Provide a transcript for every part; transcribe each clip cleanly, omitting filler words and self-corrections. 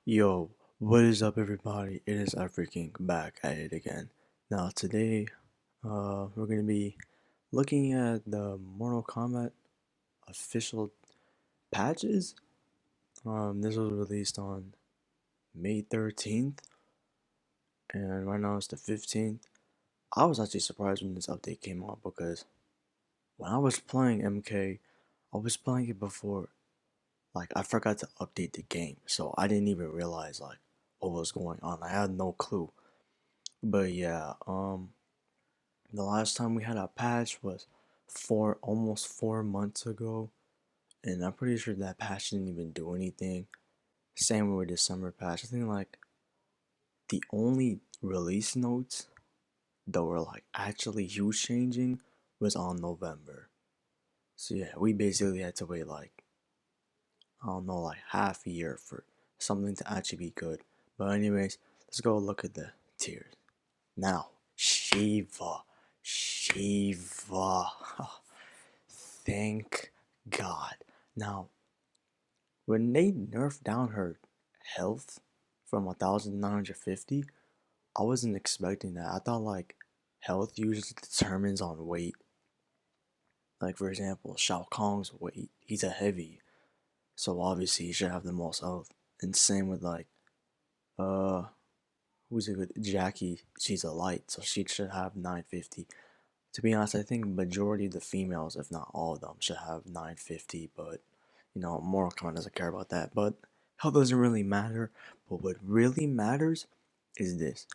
Yo, what is up everybody? It is African back at it again. Now today, we're gonna be looking at the Mortal Kombat official patches. This was released on May 13th, and right now it's the 15th. I was actually surprised when this update came out because when I was playing MK, I was playing it before. Like I forgot to update the game, so I didn't even realize like what was going on. I had no clue. But yeah, the last time we had a patch was almost 4 months ago, and I'm pretty sure that patch didn't even do anything. Same with the summer patch. I think like the only release notes that were like actually huge changing was on November. So yeah, we basically had to wait like I don't know like half a year for something to actually be good. But anyways, let's go look at the tiers. Now, Shiva. Shiva. Thank God. Now, when they nerfed down her health from 1950, I wasn't expecting that. I thought like health usually determines on weight. Like for example, Shao Kahn's weight, he's a heavy, so obviously he should have the most health. And same with like uh who's it with Jackie, she's a light, so she should have 950. To be honest, I think majority of the females, if not all of them, should have 950, but Mortal Kombat doesn't care about that. But health doesn't really matter. But what really matters is this.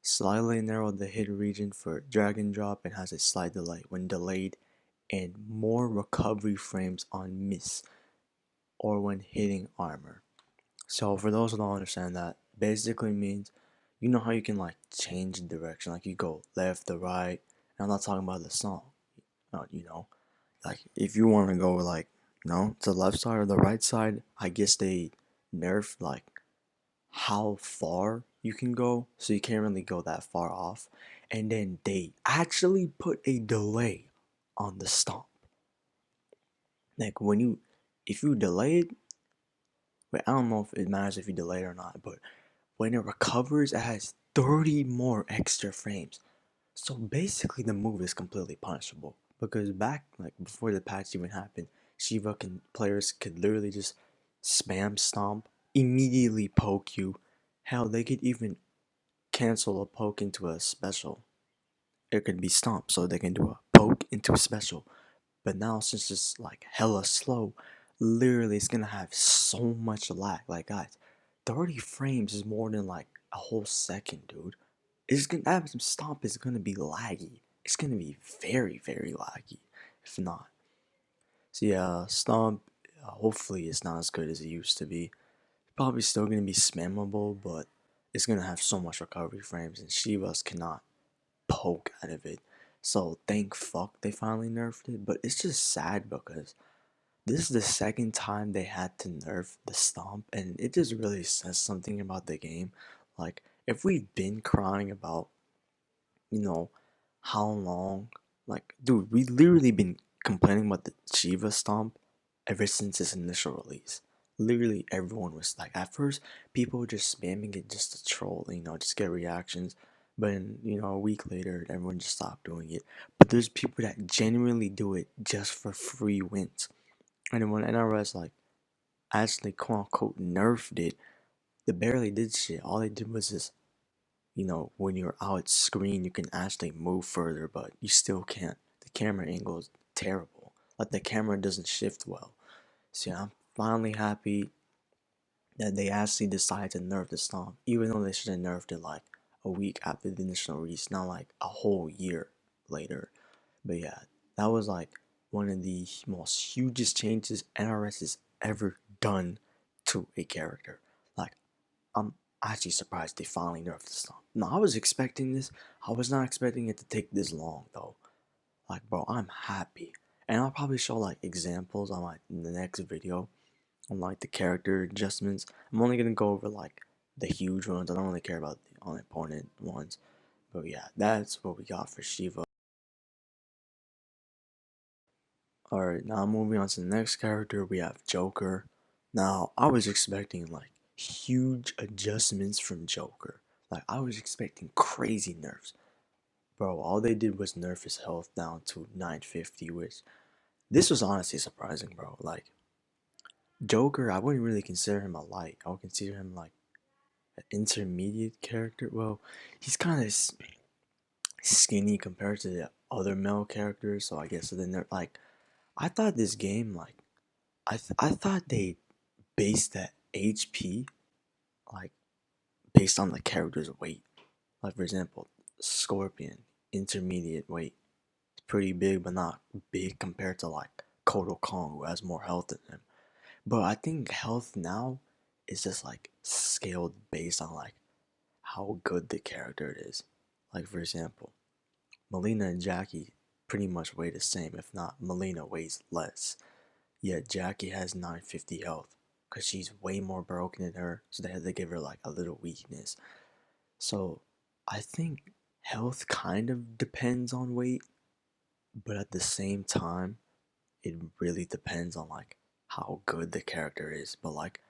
Slightly narrow the hit region for drag and drop and has a slight delay when delayed, and more recovery frames on miss or when hitting armor. So for those who don't understand that, basically means you know how you can like change direction, like you go left to right. And I'm not talking about the song, like if you want to go like to the left side or the right side. I guess they nerf like how far you can go, so you can't really go that far off. And then they actually put a delay on the stomp. Like if you delay it, wait, I don't know if it matters if you delay it or not, but when it recovers, it has 30 more extra frames. So basically, the move is completely punishable because back like before the patch even happened, players could literally just spam stomp, immediately poke you. Hell, they could even cancel a poke into a special. It could be stomp, so they can do a poke into a special. But now since it's like hella slow, literally it's gonna have so much lag. Like guys, 30 frames is more than like a whole second, dude. It's gonna have some stomp is gonna be laggy. It's gonna be very, very laggy, if not. So yeah, stomp. Hopefully, it's not as good as it used to be. Probably still gonna be spammable, but it's gonna have so much recovery frames, and Shivas cannot poke out of it. So thank fuck they finally nerfed it. But it's just sad because this is the second time they had to nerf the stomp, and it just really says something about the game. Like if we've been crying about you know, how long? Like, dude, we literally been complaining about the Shiva Stomp ever since its initial release. Literally, everyone was like, at first, people were just spamming it just to troll, just get reactions. But a week later, everyone just stopped doing it. But there's people that genuinely do it just for free wins. And then when NRS like actually quote unquote nerfed it, they barely did shit. All they did was just when you're out screen, you can actually move further, but you still can't. The camera angle is terrible. Like the camera doesn't shift well. So yeah, I'm finally happy that they actually decided to nerf the stomp, even though they should have nerfed it like a week after the initial release, not like a whole year later. But yeah, that was like one of the most hugest changes NRS has ever done to a character. Like I'm actually surprised they finally nerfed the stomp. No, I was expecting this. I was not expecting it to take this long though. Like, bro, I'm happy. And I'll probably show like examples on like in the next video on like the character adjustments. I'm only gonna go over like the huge ones. I don't really care about the unimportant ones. But yeah, that's what we got for Shiva. Alright, now moving on to the next character, we have Joker. Now, I was expecting like huge adjustments from Joker. Like I was expecting crazy nerfs. Bro, all they did was nerf his health down to 950, which this was honestly surprising, bro. Like Joker, I wouldn't really consider him a light. I would consider him like an intermediate character. Well, he's kind of skinny compared to the other male characters, so I guess then they're like I thought this game like I thought they based that HP like based on the character's weight. Like for example, Scorpion, intermediate weight. It's pretty big but not big compared to like Kodo Kong who has more health than him. But I think health now is just like scaled based on like how good the character is. Like for example, Melina and Jackie pretty much weigh the same, if not Melina weighs less. Yet Jackie has 950 health because she's way more broken than her, so they had to give her like a little weakness. So I think health kind of depends on weight, but at the same time, it really depends on like how good the character is. But like,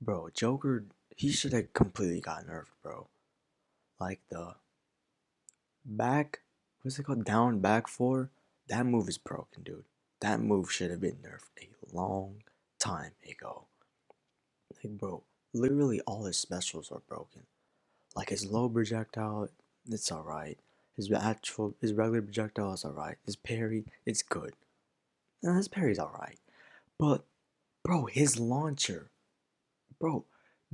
bro, Joker, he should have completely got nerfed, bro. Like the back, what's it called? Down back four. That move is broken, dude. That move should have been nerfed a long time ago. Like, bro, literally all his specials are broken. Like his low projectile, it's alright. His regular projectile is alright. His parry, it's good. His parry's alright. But, bro, his launcher, bro,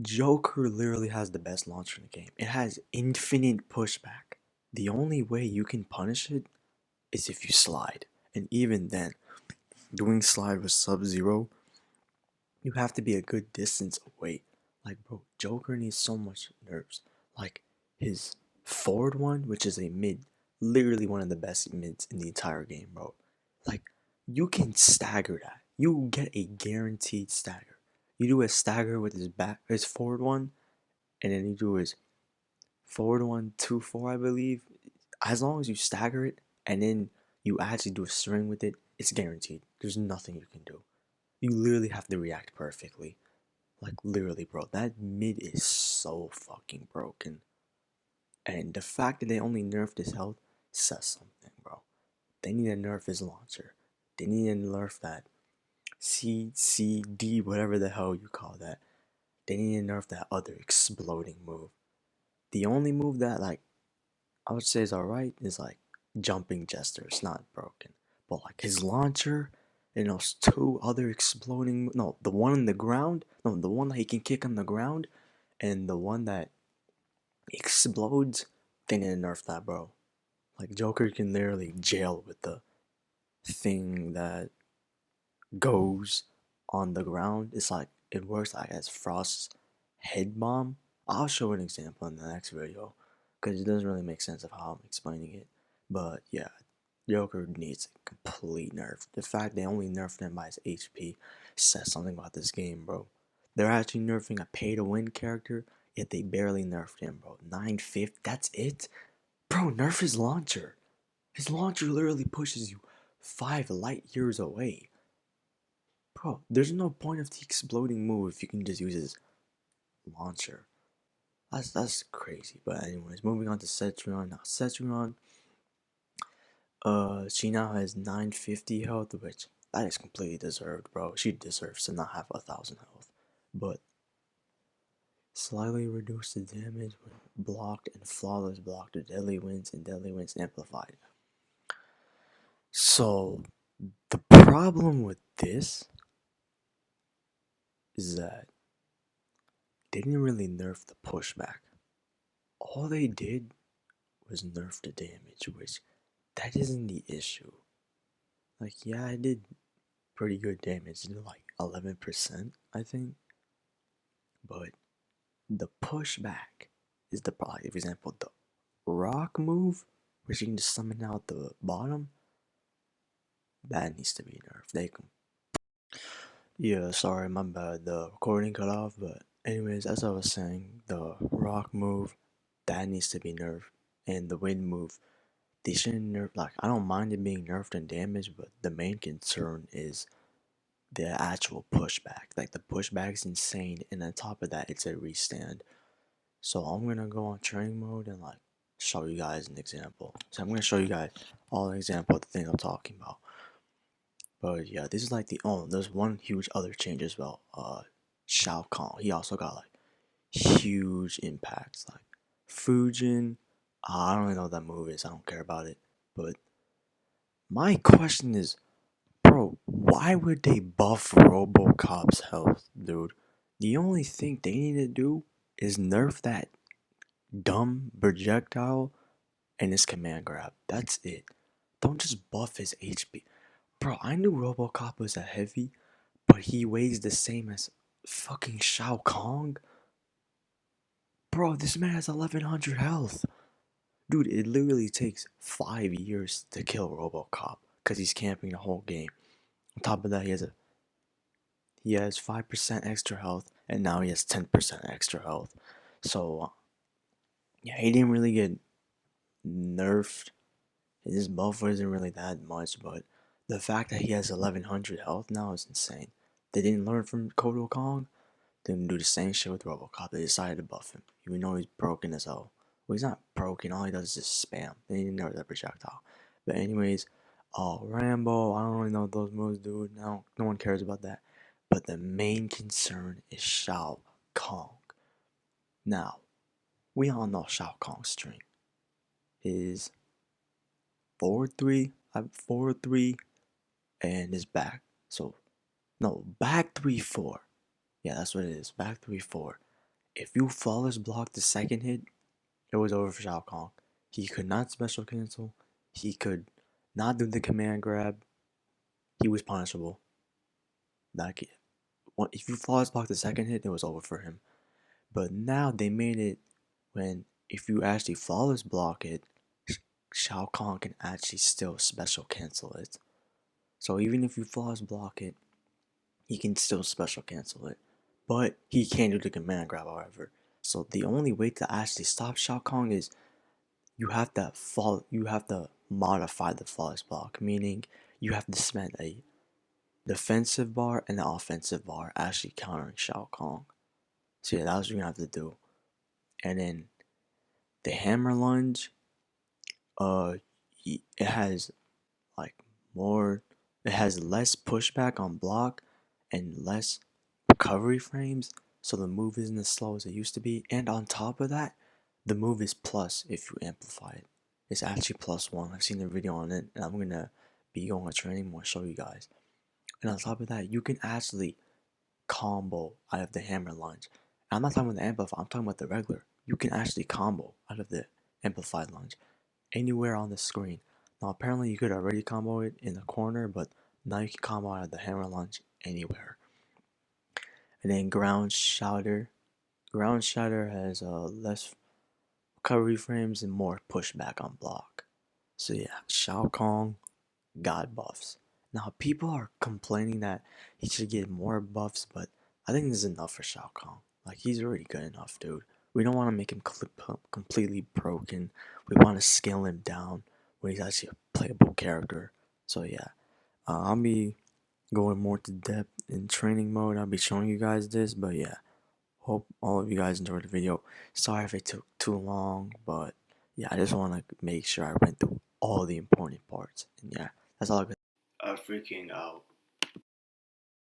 Joker literally has the best launcher in the game. It has infinite pushback. The only way you can punish it is if you slide. And even then, doing slide with Sub-Zero, you have to be a good distance away. Like, bro, Joker needs so much nerfs. Like, his forward one, which is a mid, literally one of the best mids in the entire game, bro. Like, you can stagger that. You get a guaranteed stagger. You do a stagger with his forward one, and then you do his forward one, 2-4, I believe. As long as you stagger it, and then you actually do a string with it, it's guaranteed. There's nothing you can do. You literally have to react perfectly. Like literally, bro, that mid is so fucking broken. And the fact that they only nerfed his health says something, bro. They need to nerf his launcher. They need to nerf that CCD, whatever the hell you call that. They need to nerf that other exploding move. The only move that like I would say is alright is like jumping jester. It's not broken. But like his launcher and those two other exploding no, the one on the ground, no, the one that he can kick on the ground and the one that explodes, they need to nerf that, bro. Like Joker can literally jail with the thing that goes on the ground. It's like it works like as Frost's head bomb. I'll show an example in the next video because it doesn't really make sense of how I'm explaining it. But yeah, Joker needs a complete nerf. The fact they only nerfed him by his HP says something about this game, bro. They're actually nerfing a pay-to-win character, yet they barely nerfed him, bro. 950, that's it? Bro, nerf his launcher. His launcher literally pushes you 5 light years away. Bro, there's no point of the exploding move if you can just use his launcher. That's crazy. But anyways, moving on to Cetrion. Now Cetrion, she now has 950 health, which that is completely deserved, bro. She deserves to not have 1,000 health. But slightly reduce the damage when blocked and flawless block to deadly winds and deadly winds amplified. So the problem with this is that they didn't really nerf the pushback. All they did was nerf the damage, which that isn't the issue. Like, yeah, I did pretty good damage, like 11%, I think. But the pushback is the problem. For example, the rock move, which you can just summon out the bottom, that needs to be nerfed. They can. Yeah, sorry, my bad. The recording cut off, but anyways, as I was saying, the rock move, that needs to be nerfed. And the wind move, they shouldn't nerf, like, I don't mind it being nerfed and damaged, but the main concern is the actual pushback. Like the pushback is insane, and on top of that, it's a restand. So I'm gonna go on training mode and like show you guys an example. So I'm gonna show you guys all an example of the thing I'm talking about. But yeah, this is like there's one huge other change as well. Shao Kahn, he also got like huge impacts. Like Fujin, I don't really know what that move is. I don't care about it. But my question is, bro, why would they buff RoboCop's health, dude? The only thing they need to do is nerf that dumb projectile and his command grab. That's it. Don't just buff his HP. Bro, I knew RoboCop was a heavy, but he weighs the same as fucking Shao Kahn. Bro, this man has 1100 health. Dude, it literally takes 5 years to kill RoboCop because he's camping the whole game. On top of that, he has 5% extra health, and now he has 10% extra health. So, yeah, he didn't really get nerfed. His buff wasn't really that much, but the fact that he has 1100 health now is insane. They didn't learn from Kodo Kong. They didn't do the same shit with RoboCop. They decided to buff him, even though he's broken as hell. Well, he's not broken. All he does is just spam. They didn't nerf that projectile. But anyways, Rambo. I don't really know what those moves do. No one cares about that. But the main concern is Shao Kahn. Now, we all know Shao Kahn's string is 4-3, 4-3, and his back. So, no, back 3-4. Yeah, that's what it is. Back 3-4. If you flawless block the second hit, it was over for Shao Kahn. He could not special cancel. He could not do the command grab. He was punishable. Like, if you flawless block the second hit, it was over for him. But now they made it when if you actually flawless block it, Shao Kahn can actually still special cancel it. So even if you flawless block it, he can still special cancel it. But he can't do the command grab, however. So the only way to actually stop Shao Kahn is you have to modify the flawless block, meaning you have to spend a defensive bar and an offensive bar actually countering Shao Kahn. So yeah, that's what you're gonna have to do. And then the hammer lunge, it has like more, it has less pushback on block and less recovery frames, so the move isn't as slow as it used to be. And on top of that, the move is plus if you amplify it. It's actually +1. I've seen a video on it, and I'm gonna be going to training more, show you guys. And on top of that, you can actually combo out of the hammer lunge. And I'm not talking about the amplify, I'm talking about the regular. You can actually combo out of the amplified lunge anywhere on the screen. Now apparently you could already combo it in the corner, but now you can combo out of the hammer lunge anywhere. And then ground shatter. Ground shatter has less recovery frames and more pushback on block. So yeah, Shao Kahn got buffs. Now people are complaining that he should get more buffs, but I think this is enough for Shao Kahn. Like he's already good enough, dude. We don't want to make him completely broken. We want to scale him down when he's actually a playable character. So yeah, I'll be going more to depth in training mode. I'll be showing you guys this, but yeah, hope all of you guys enjoyed the video. Sorry if it took too long, but yeah, I just want to make sure I went through all the important parts. And yeah, that's all I got. Freaking out.